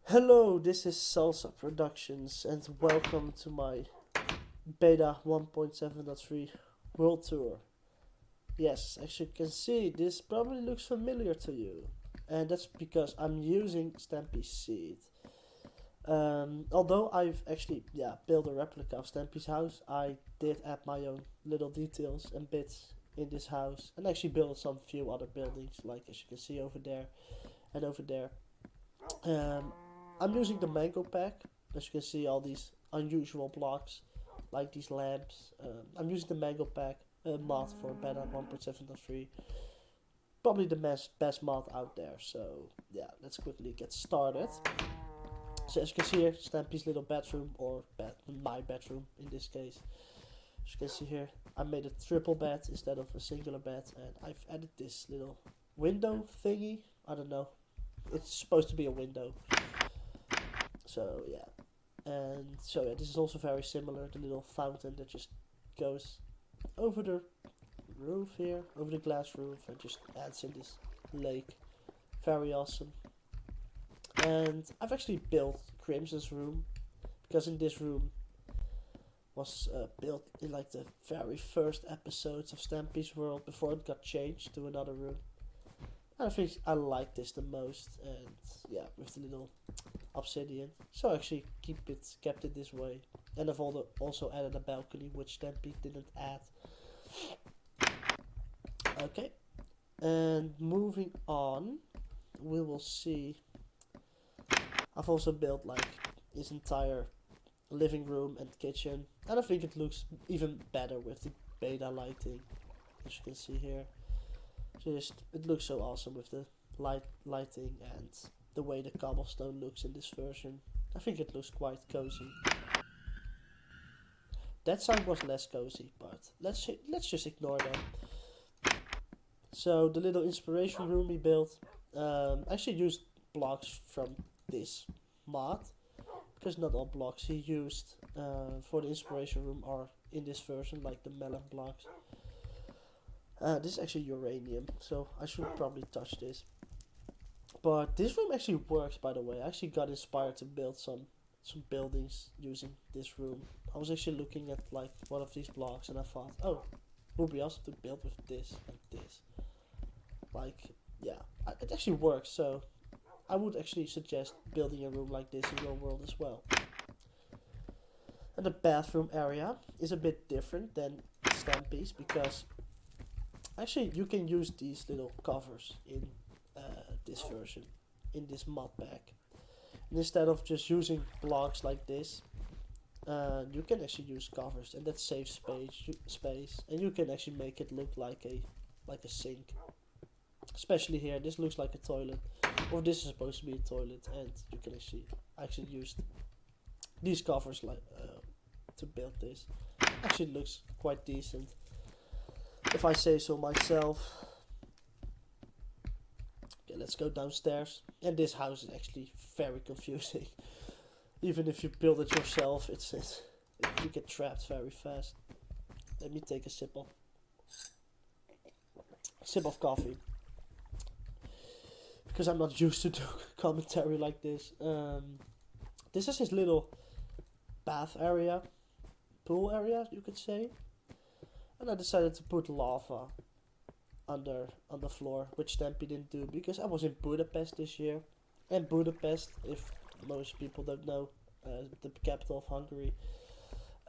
Hello, this is Salsa Productions, and welcome to my Beta 1.7.3 World Tour. Yes, as you can see, this probably looks familiar to you, and that's because I'm using Stampy Seed. Although I've actually built a replica of Stampy's house, I did add my own little details and bits in this house, and actually built some few other buildings, like as you can see over there and over there. Um, I'm using the mango pack. As you can see, all these unusual blocks, like these lamps. I'm using the mango pack mod for beta 1.7.3. Probably the best mod out there. So yeah, let's quickly get started. So as you can see here, Stampy's little bedroom, or my bedroom in this case. As you can see here, I made a triple bed instead of a singular bed, and I've added this little window thingy. I don't know. It's supposed to be a window. So yeah, and so yeah, this is also very similar. The little fountain that just goes over the roof here, over the glass roof, and just adds in this lake. Very awesome. And I've actually built Crimson's room because in this room was built in like the very first episodes of Stampy's World before it got changed to another room. And I think I like this the most, and yeah, with the little obsidian. So I actually kept it this way. And I've also added a balcony, which Stampy didn't add. Okay, and moving on, we will see. I've also built like this entire living room and kitchen, and I think it looks even better with the beta lighting, as you can see here. Just it looks so awesome with the lighting and the way the cobblestone looks in this version. I think it looks quite cozy. That sound was less cozy, but let's just ignore that. So the little inspiration room we built, actually used blocks from this mod because not all blocks he used for the inspiration room are in this version, like the melon blocks. This is actually uranium, so I should probably touch this. But this room actually works, by the way. I actually got inspired to build some buildings using this room. I was actually looking at like one of these blocks, and I thought, oh, it would be awesome to build with this and this. Like, yeah, it actually works. So I would actually suggest building a room like this in your world as well. And the bathroom area is a bit different than Stampy's because actually you can use these little covers in this version, in this mod pack. And instead of just using blocks like this, you can actually use covers, and that saves space, and you can actually make it look like a sink. Especially here, this looks like a toilet, or this is supposed to be a toilet, and you can actually use these covers like to build this. Actually, it looks quite decent, if I say so myself. Okay, let's go downstairs. And this house is actually very confusing. Even if you build it yourself, you get trapped very fast. Let me take a sip of coffee because I'm not used to do commentary like this. This is his little bath area, pool area, you could say. And I decided to put lava under on the floor, which Stampy didn't do because I was in Budapest this year. And Budapest, if most people don't know, the capital of Hungary,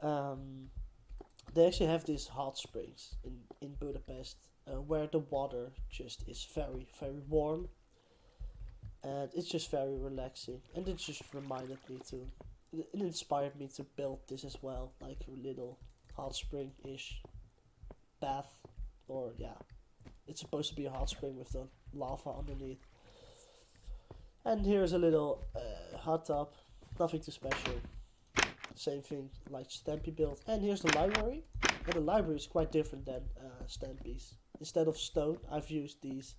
um, they actually have these hot springs in Budapest where the water just is very, very warm, and it's just very relaxing. And it just reminded me to, it inspired me to build this as well, like a little hot spring ish bath, or yeah, it's supposed to be a hot spring with the lava underneath. And here's a little hot tub, nothing too special. Same thing like Stampy built. And here's the library. And the library is quite different than Stampy's. Instead of stone, I've used these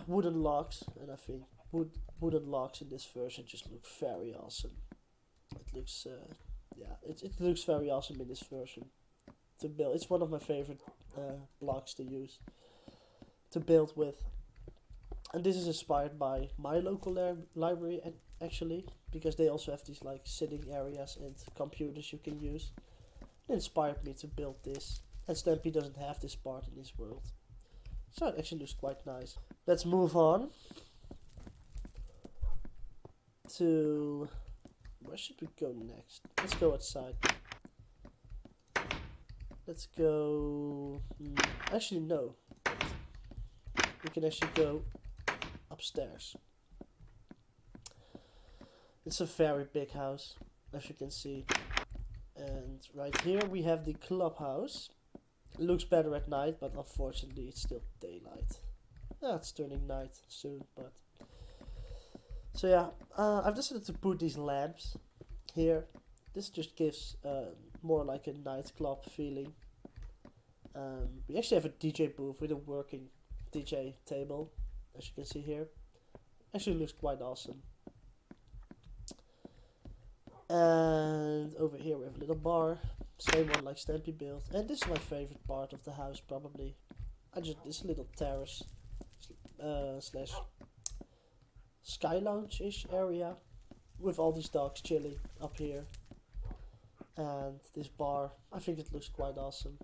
wooden logs, and I think wooden logs in this version just look very awesome. It looks, it looks very awesome in this version to build. It's one of my favorite blocks to use to build with. And this is inspired by my local library, and actually, because they also have these like sitting areas and computers you can use. It inspired me to build this, and Stampy doesn't have this part in his world, so it actually looks quite nice. Let's move on to, where should we go next? Let's go outside. Let's go, actually no, we can actually go upstairs. It's a very big house, as you can see. And right here we have the clubhouse. It looks better at night, but unfortunately it's still daylight. Yeah, it's turning night soon, but... So yeah, I've decided to put these lamps here. This just gives more like a nightclub feeling. We actually have a DJ booth with a working DJ table, as you can see here. Actually looks quite awesome. And over here we have a little bar, same one like Stampy built. And this is my favorite part of the house, probably. This little terrace slash sky lounge-ish area with all these dogs chilling up here. And this bar, I think it looks quite awesome.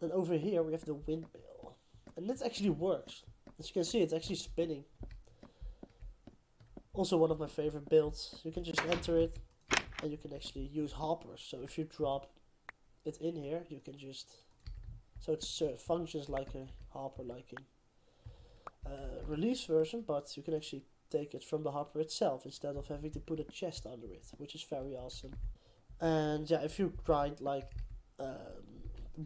And over here we have the windmill, and this actually works. As you can see, it's actually spinning. Also one of my favorite builds. You can just enter it, and you can actually use hoppers. So if you drop it in here, you can just... So it functions like a hopper, like in release version, but you can actually take it from the hopper itself instead of having to put a chest under it, which is very awesome. And yeah, if you grind like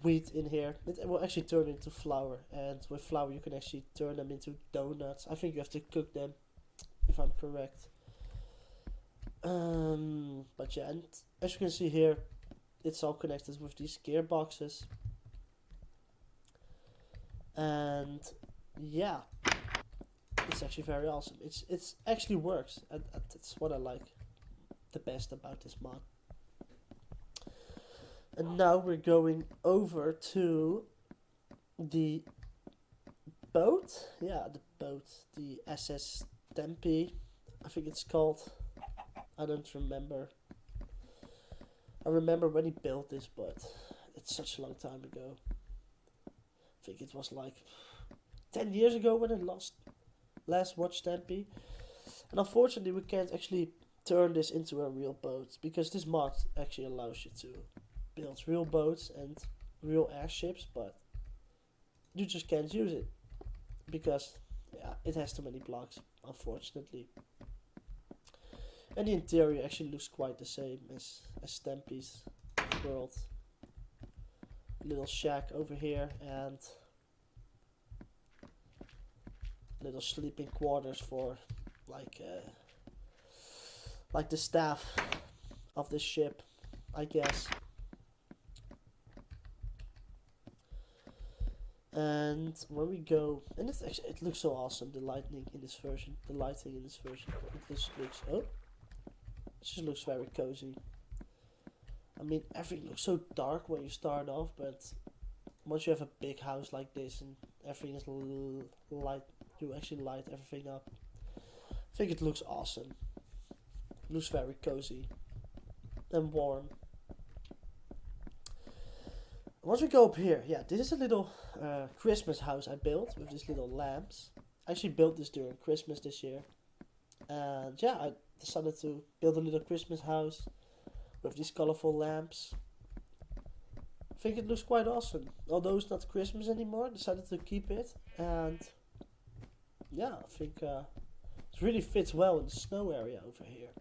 wheat in here, it will actually turn into flour, and with flour you can actually turn them into donuts. I think you have to cook them, if I'm correct. But yeah, and as you can see here, it's all connected with these gearboxes. And yeah, it's actually very awesome. It's actually works, and that's what I like the best about this mod. And now we're going over to the boat. Yeah, the boat, the SS Stampy, I think it's called. I don't remember. I remember when he built this, but it's such a long time ago. I think it was like 10 years ago when I last watched Stampy. And unfortunately we can't actually turn this into a real boat, because this mod actually allows you to build real boats and real airships, but you just can't use it because yeah, it has too many blocks, unfortunately. And the interior actually looks quite the same as Stampy's world. Little shack over here, and little sleeping quarters for like the staff of the ship, I guess. And when we go, and it looks so awesome, the lighting in this version. It just looks, it just looks very cozy. I mean, everything looks so dark when you start off, but once you have a big house like this and everything is light, you actually light everything up. I think it looks awesome. It looks very cozy and warm. Once we go up here, yeah, this is a little Christmas house I built with these little lamps. I actually built this during Christmas this year. And yeah, I decided to build a little Christmas house with these colorful lamps. I think it looks quite awesome. Although it's not Christmas anymore, I decided to keep it. And yeah, I think it really fits well in the snow area over here.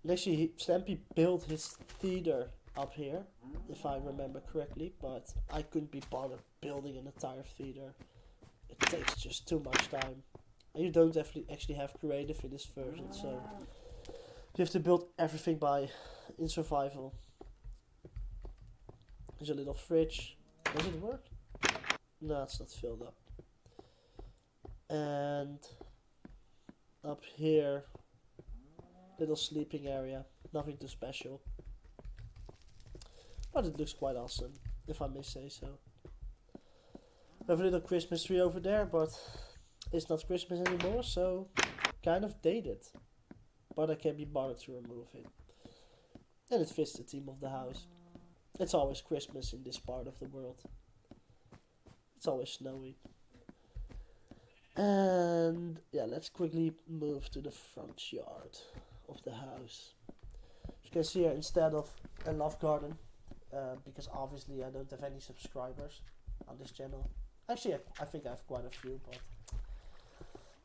And actually, Stampy built his theater up here, if I remember correctly, but I couldn't be bothered building an entire theater. It takes just too much time. And you don't actually have creative in this version, so you have to build everything in survival. There's a little fridge. Does it work? No, it's not filled up. And up here, little sleeping area. Nothing too special. But it looks quite awesome, if I may say so. We have a little Christmas tree over there, but it's not Christmas anymore, so kind of dated. But I can't be bothered to remove it. And it fits the theme of the house. It's always Christmas in this part of the world. It's always snowy. And yeah, let's quickly move to the front yard of the house. As you can see here, instead of a love garden, because obviously I don't have any subscribers on this channel. Actually, I think I have quite a few, but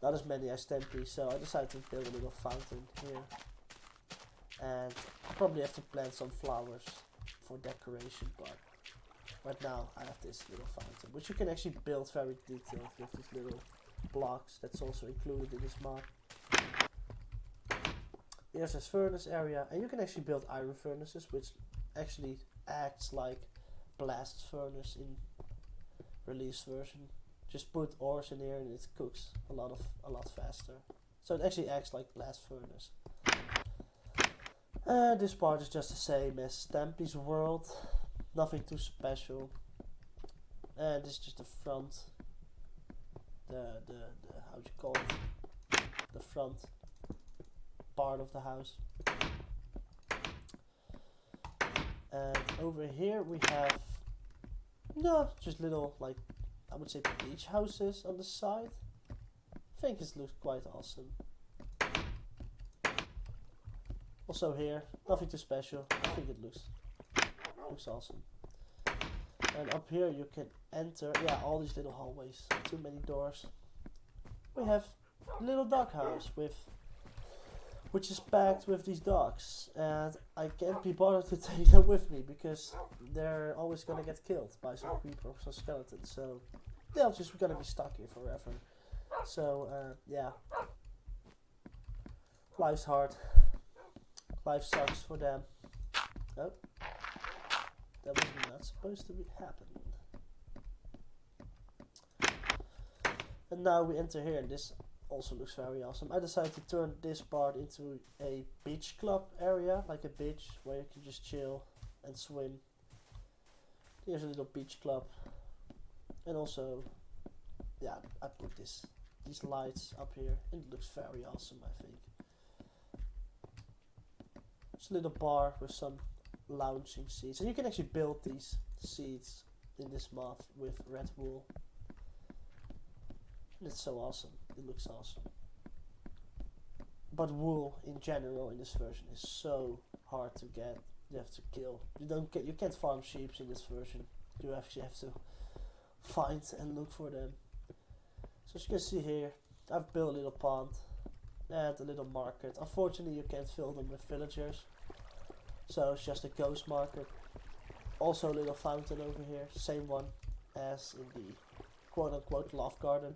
not as many as Stampy, so I decided to build a little fountain here. And I probably have to plant some flowers for decoration, but right now I have this little fountain, which you can actually build very detailed with these little blocks. That's also included in this mod. Here's this furnace area, and you can actually build iron furnaces, which actually acts like blast furnace in release version. Just put ores in here and it cooks a lot faster. So it actually acts like blast furnace. This part is just the same as Stampy's world, nothing too special. And this is just the front, the how do you call it? The front part of the house. And over here we have just little, like, I would say beach houses on the side. I think it looks quite awesome. Also here, nothing too special. I think it looks awesome. And up here you can enter, all these little hallways. Too many doors. We have a little dog house which is packed with these dogs, and I can't be bothered to take them with me because they're always gonna get killed by some creeper or some skeleton, so they're just gonna be stuck here forever. So life's hard. Life sucks for them. Oh, that was not supposed to be happening. And now we enter here, and this also looks very awesome. I decided to turn this part into a beach club area, like a beach where you can just chill and swim. Here's a little beach club, and also, I put these lights up here, and it looks very awesome, I think. It's a little bar with some lounging seats, and you can actually build these seats in this mod with red wool. And it's so awesome. It looks awesome. But wool in general in this version is so hard to get. You have to kill. You can't farm sheep in this version. You actually have to find and look for them. So as you can see here, I've built a little pond and a little market. Unfortunately, you can't fill them with villagers, so it's just a ghost market. Also a little fountain over here, same one as in the quote-unquote love garden.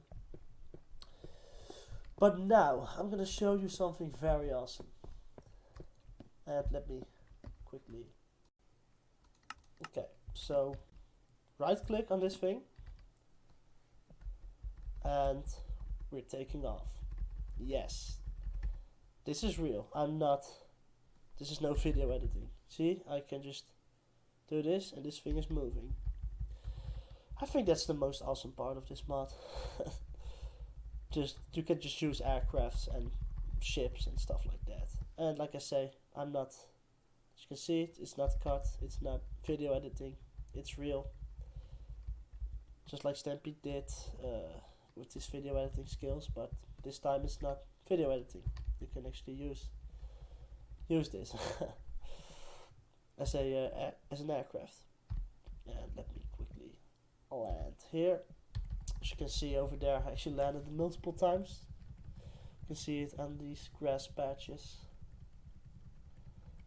But now I'm gonna show you something very awesome. And let me quickly. Okay, so right click on this thing and we're taking off. Yes, this is real. This is no video editing. See, I can just do this and this thing is moving. I think that's the most awesome part of this mod. You can just use aircrafts and ships and stuff like that. And like I say, as you can see, it's not cut, it's not video editing, it's real. Just like Stampy did with his video editing skills, but this time it's not video editing. You can actually use this as an aircraft. And let me quickly land here. As you can see over there, I actually landed multiple times. You can see it on these grass patches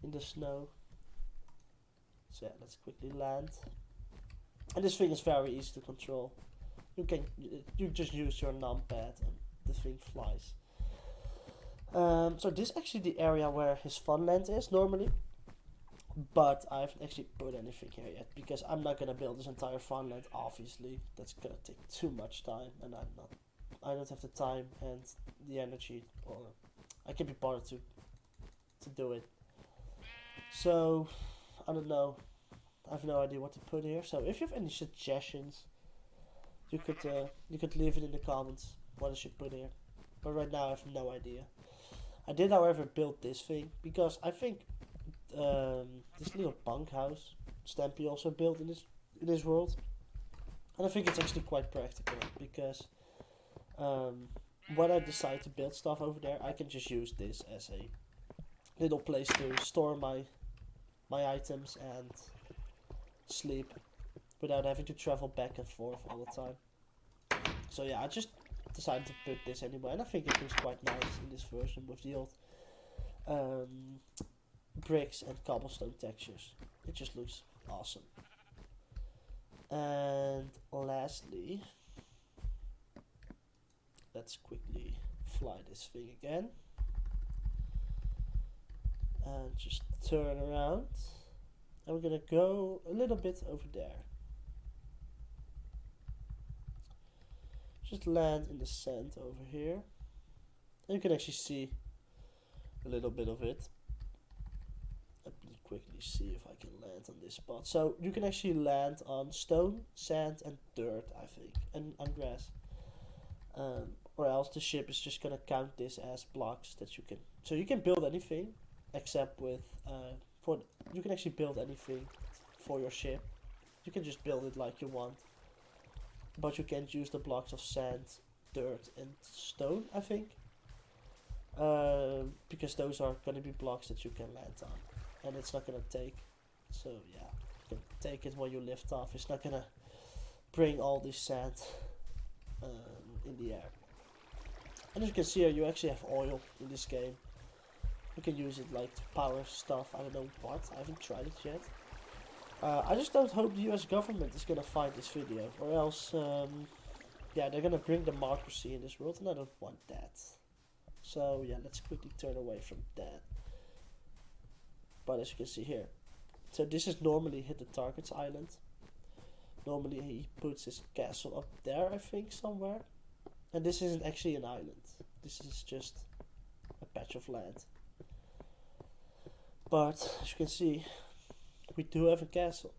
in the snow. So yeah, let's quickly land. And this thing is very easy to control. You just use your numpad and the thing flies. So this is actually the area where his funland is normally, but I haven't actually put anything here yet because I'm not gonna build this entire funland. Obviously, that's gonna take too much time, and I don't have the time and the energy, or I can't be bothered to do it. So I don't know. I have no idea what to put here. So if you have any suggestions, you could leave it in the comments what I should put here. But right now I have no idea. I did, however, build this thing because I think this little bunkhouse Stampy also built in this world, and I think it's actually quite practical because when I decide to build stuff over there, I can just use this as a little place to store my items and sleep without having to travel back and forth all the time. So yeah, I just decided to put this anyway, and I think it looks quite nice in this version with the old bricks and cobblestone textures. It just looks awesome. And lastly, let's quickly fly this thing again and just turn around, and we're gonna go a little bit over there. Just land in the sand over here, and you can actually see a little bit of it. Let me quickly see if I can land on this spot. So you can actually land on stone, sand and dirt, I think, and on grass. Or else the ship is just gonna count this as blocks that you can. So you can build anything, except with you can actually build anything for your ship. You can just build it like you want, but you can't use the blocks of sand, dirt and stone, I think, because those are gonna be blocks that you can land on, and it's not gonna take. So yeah, you can take it when you lift off. It's not gonna bring all this sand in the air. And as you can see here, you actually have oil in this game. You can use it like to power stuff. I don't know what. I haven't tried it yet. I just don't hope the US government is gonna find this video, or else, yeah, they're gonna bring democracy in this world, and I don't want that. So yeah, let's quickly turn away from that. But as you can see here, so this is normally Hit the Target's island. Normally he puts his castle up there, I think, somewhere. And this isn't actually an island. This is just a patch of land. But as you can see, we do have a castle.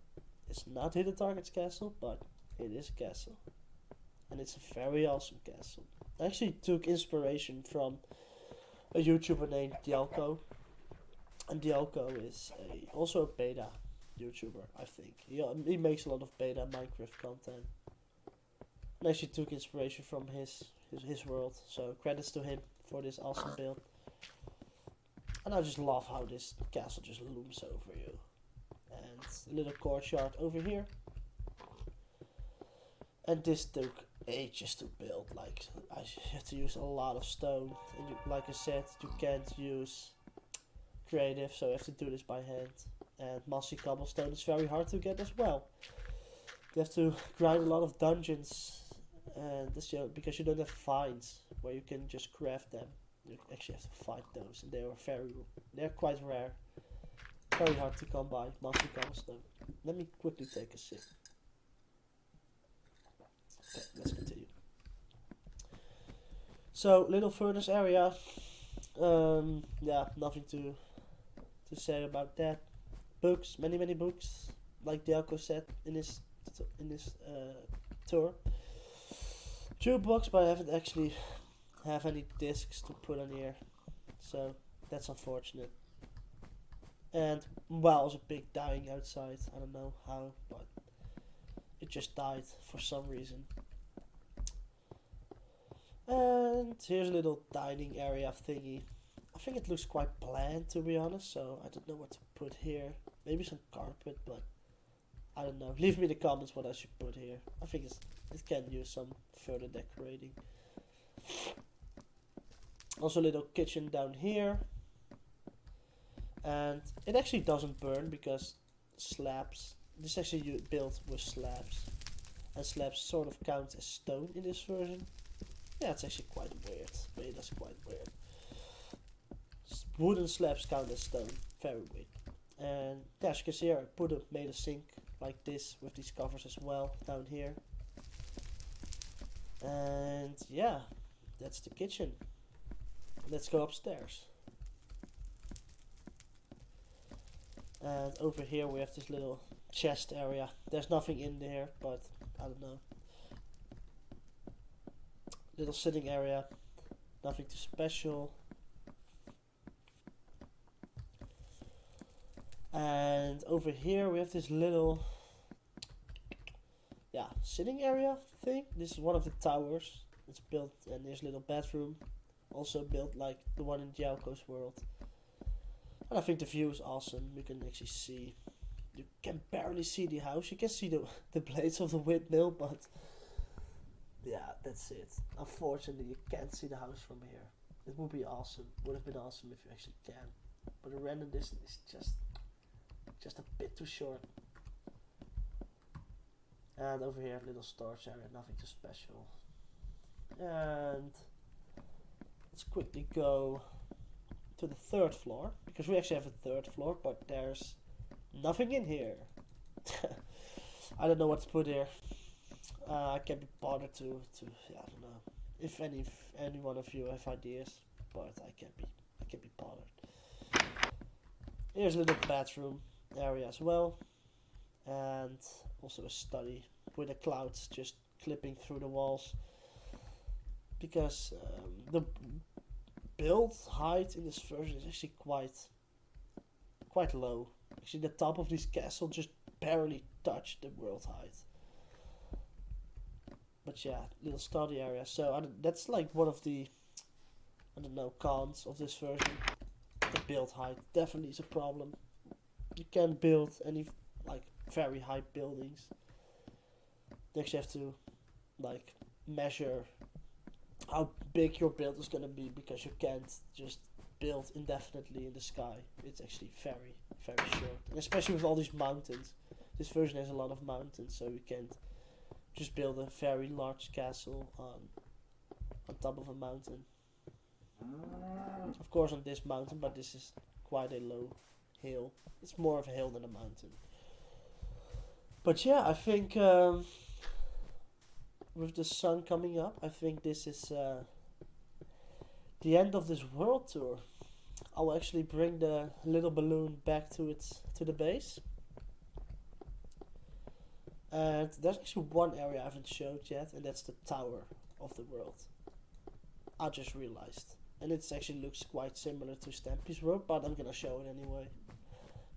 It's not Hit the Target's castle, but it is a castle. And it's a very awesome castle. I actually took inspiration from a YouTuber named Dialco. And Dialco is also a beta YouTuber, I think. He makes a lot of beta Minecraft content. And actually took inspiration from his world. So credits to him for this awesome build. And I just love how this castle just looms over you. And a little courtyard over here. And this took ages to build. Like, I had to use a lot of stone. And like I said, you can't use creative, so you have to do this by hand. And mossy cobblestone is very hard to get as well. You have to grind a lot of dungeons. And this, because you don't have finds where you can just craft them. You actually have to find those, and they're quite rare. Very hard to come by, mossy cobblestone. Let me quickly take a sip. Okay, let's continue. So, little furnace area. Yeah, nothing to say about that. Books, many books, like Dialco said in his tour. Jukebox, but I haven't actually have any discs to put on here, so that's unfortunate. And wow, there's a pig dying outside. I don't know how, but it just died for some reason. And here's a little dining area thingy. I think it looks quite bland, to be honest, so I don't know what to put here. Maybe some carpet, but I don't know. Leave me in the comments what I should put here. I think it can use some further decorating. Also a little kitchen down here. And it actually doesn't burn because slabs. This is actually built with slabs. And slabs sort of count as stone in this version. Yeah, it's actually quite weird. Wait, that's quite weird. Wooden slabs count as stone. Very weird. And yeah, as you can see here, I made a sink like this with these covers as well down here. And yeah, that's the kitchen. Let's go upstairs. And over here we have this little chest area. There's nothing in there, but I don't know. little sitting area, nothing too special. And over here we have this little, yeah, sitting area thing. This is one of the towers. It's built, and there's a little bedroom, also built like the one in Jalco's world. And I think the view is awesome. You can actually see, you can barely see the house. You can see the blades of the windmill, but yeah, that's it. Unfortunately, you can't see the house from here. It would be awesome. Would have been awesome if you actually can. But the render distance is just a bit too short. And over here, little storage area, nothing too special. And let's quickly go to the third floor, because we actually have a third floor, but there's nothing in here. I don't know what to put here. I can't be bothered to yeah, I don't know if any one of you have ideas, but I can't be bothered. Here's a little bathroom area as well, and also a study with the clouds just clipping through the walls, because the build height in this version is actually quite low. Actually, the top of this castle just barely touched the world height. But yeah, little study area. So that's like one of the, I don't know, cons of this version. The build height definitely is a problem. You can't build any like very high buildings. You actually have to like measure how big your build is gonna be, because you can't just build indefinitely in the sky. It's actually very short, and especially with all these mountains. This version has a lot of mountains, so you can't just build a very large castle on top of a mountain. Of course on this mountain, but this is quite a low hill. It's more of a hill than a mountain. But yeah, I think with the sun coming up, I think this is the end of this world tour. I'll actually bring the little balloon back to the base. And there's actually one area I haven't showed yet, and that's the tower of the world. I just realized. And it actually looks quite similar to Stampy's world, but I'm gonna show it anyway.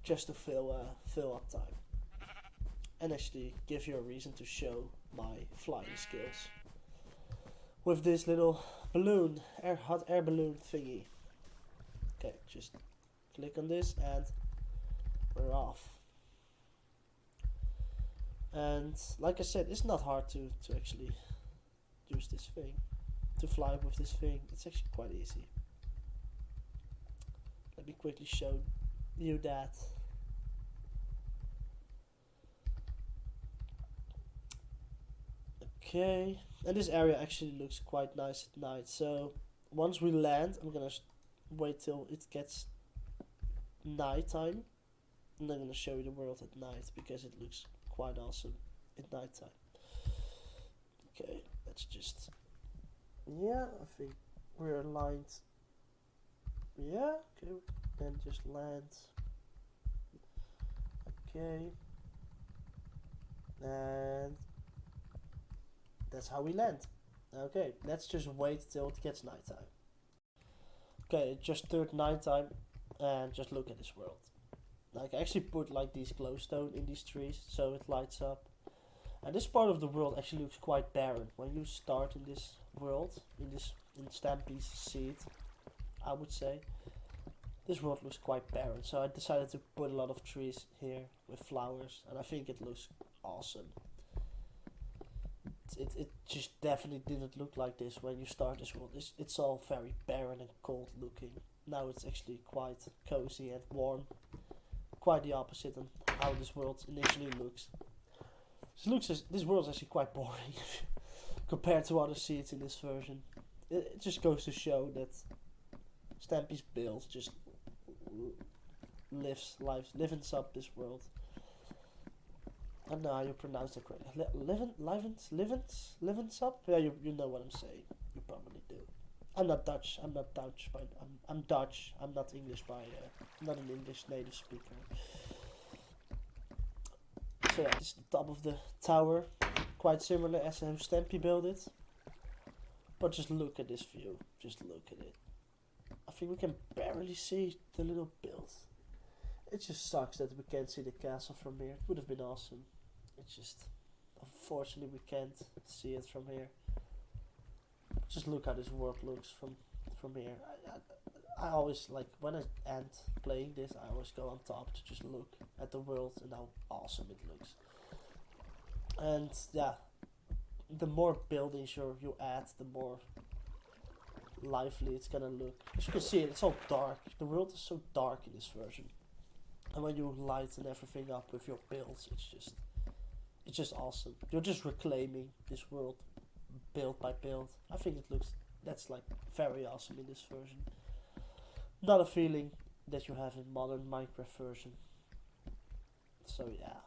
Just to fill up time. And actually give you a reason to show my flying skills. With this little balloon, hot air balloon thingy. Okay, just click on this and we're off. And like I said, it's not hard to actually use this thing, to fly with this thing. It's actually quite easy. Let me quickly show you that. Okay, and this area actually looks quite nice at night. So once we land, I'm gonna wait till it gets nighttime, and I'm gonna show you the world at night, because it looks quite awesome at nighttime. Okay, let's just, yeah, I think we're aligned. Yeah, okay, then just land. Okay, and that's how we land. Okay, let's just wait till it gets nighttime. Okay, it just turned nighttime, and just look at this world. Like, I actually put like these glowstone in these trees so it lights up. And this part of the world actually looks quite barren. When you start in this world, in Stampy's seed, I would say, this world looks quite barren. So I decided to put a lot of trees here with flowers, and I think it looks awesome. It just definitely didn't look like this when you start this world. It's all very barren and cold looking. Now it's actually quite cozy and warm. Quite the opposite on how this world initially looks. This world is actually quite boring compared to other seeds in this version. It just goes to show that Stampy's build just livens up this world. I don't know how you pronounce that correctly. Livens up? Yeah, you know what I'm saying. You probably do. I'm not Dutch. I'm Dutch. I'm not English by. I'm not an English native speaker. So yeah, this is the top of the tower. Quite similar as how Stampy built it. But just look at this view. Just look at it. I think we can barely see the little build. It just sucks that we can't see the castle from here. It would have been awesome. It's just, unfortunately, we can't see it from here. Just look how this world looks from here. I always, like, when I end playing this, I always go on top to just look at the world and how awesome it looks. And yeah, the more buildings you add, the more lively it's gonna look. As you can see, it's all dark. The world is so dark in this version. And when you lighten everything up with your builds, it's just awesome. You're just reclaiming this world build by build. I think that's like very awesome in this version. Not a feeling that you have in modern Minecraft version. So yeah,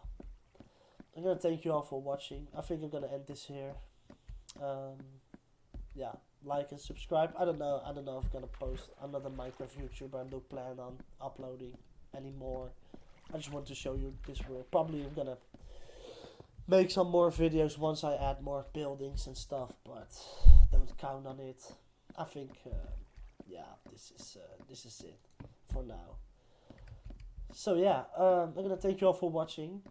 I'm gonna thank you all for watching. I think I'm gonna end this here. Yeah, like and subscribe. I don't know if I'm gonna post. I'm not a Minecraft YouTuber. I don't plan on uploading anymore. I just want to show you this world. Probably I'm gonna make some more videos once I add more buildings and stuff, but don't count on it. I think yeah, this is it for now. So yeah, I'm gonna thank you all for watching.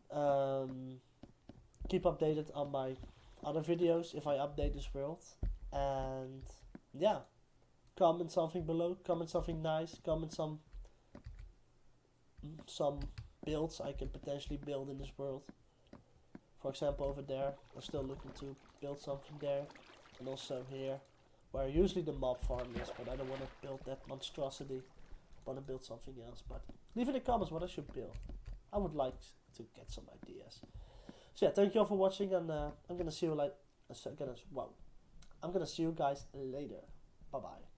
Keep updated on my other videos if I update this world, and yeah, comment something below. Comment something nice. Comment some builds I can potentially build in this world. For example, over there, I'm still looking to build something there, and also here, where usually the mob farm is, but I don't want to build that monstrosity. I want to build something else. But leave in the comments what I should build. I would like to get some ideas. So yeah, thank you all for watching, and I'm gonna see you I'm gonna see you guys later. Bye bye.